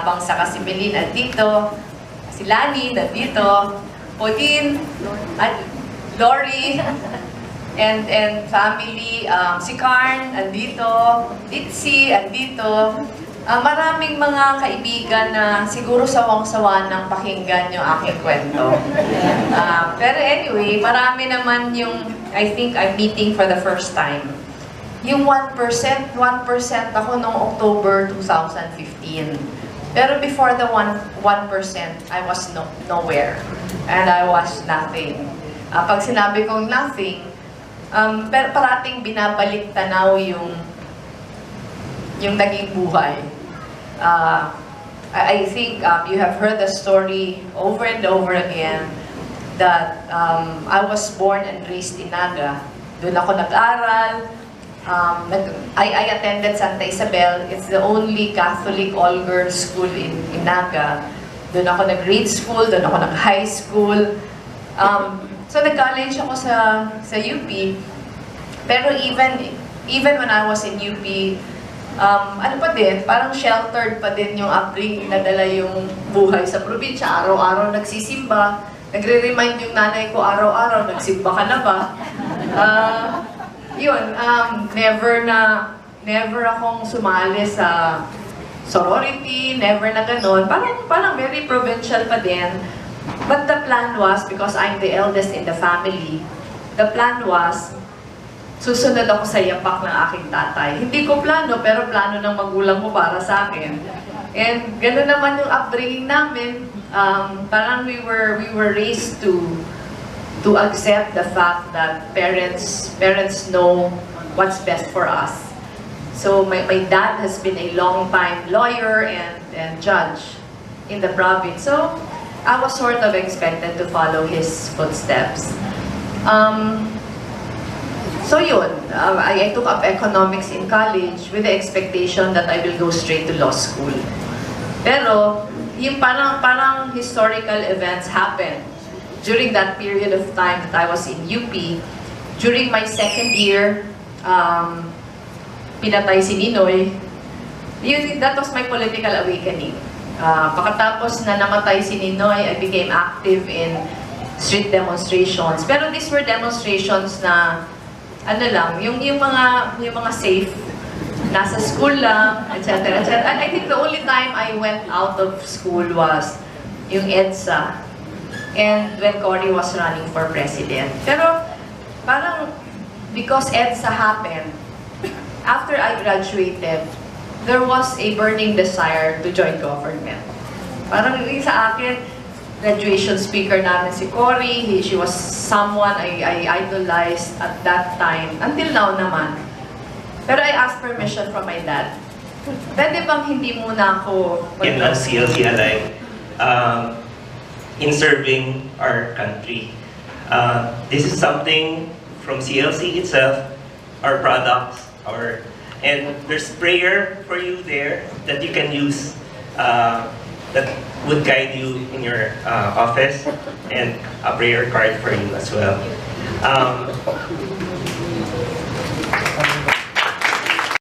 Abang sa Kasimelin nandito, si Lani nandito, Pauline, at Lori, and family, si Karn andito, Ditzy andito. Maraming mga kaibigan na siguro sawang-sawa ng pakinggan yung aking kwento. Pero anyway, marami naman yung, I think I'm meeting for the first time. Yung 1% ako noong October 2015. Pero before the 1%, I was nowhere. And I was nothing. Pag sinabi kong nothing, pero parating binabalik tanaw yung naging buhay. I think you have heard the story over and over again that I was born and raised in Naga. Doon ako nag-aral. I attended Santa Isabel. It's the only Catholic all-girls school in Naga. Doon ako nag-grade school, doon ako nag-high school. So nag-college ako sa UP. Pero even when I was in UP, ano pa din, parang sheltered pa din yung upbringing, nadala yung buhay sa probinsya. Araw-araw nagsisimba. Nagre-remind yung nanay ko araw-araw, nagsimba ka na ba? Never akong sumali sa sorority, never na ganun. Parang very provincial pa din. But the plan was, because I'm the eldest in the family, the plan was, susunod ako sa yapak ng aking tatay. Hindi ko plano, pero plano ng magulang mo para sa akin. And gano'n naman yung upbringing namin. Parang we were raised to accept the fact that parents know what's best for us. So my dad has been a long-time lawyer and judge in the province. So I was sort of expected to follow his footsteps. So yun, I took up economics in college with the expectation that I will go straight to law school. Pero, yung parang historical events happened during that period of time that I was in UP. During my second year, pinatay si Ninoy. That was my political awakening. Pagkatapos na namatay si Ninoy, I became active in street demonstrations. Pero these were demonstrations na ano lang, yung mga safe, nasa school lang, etc. etc. And I think the only time I went out of school was yung EDSA and when Cory was running for president. Pero parang because EDSA happened, after I graduated, there was a burning desire to join government. Parang sa akin, graduation speaker namin si Cory. She was someone I idolized at that time. Until now naman. Pero I asked permission from my dad. Pwede bang hindi muna ako... In CLC Alive, in serving our country. This is something from CLC itself, our products, and there's prayer for you there that you can use that would guide you in your office, and a prayer card for you as well.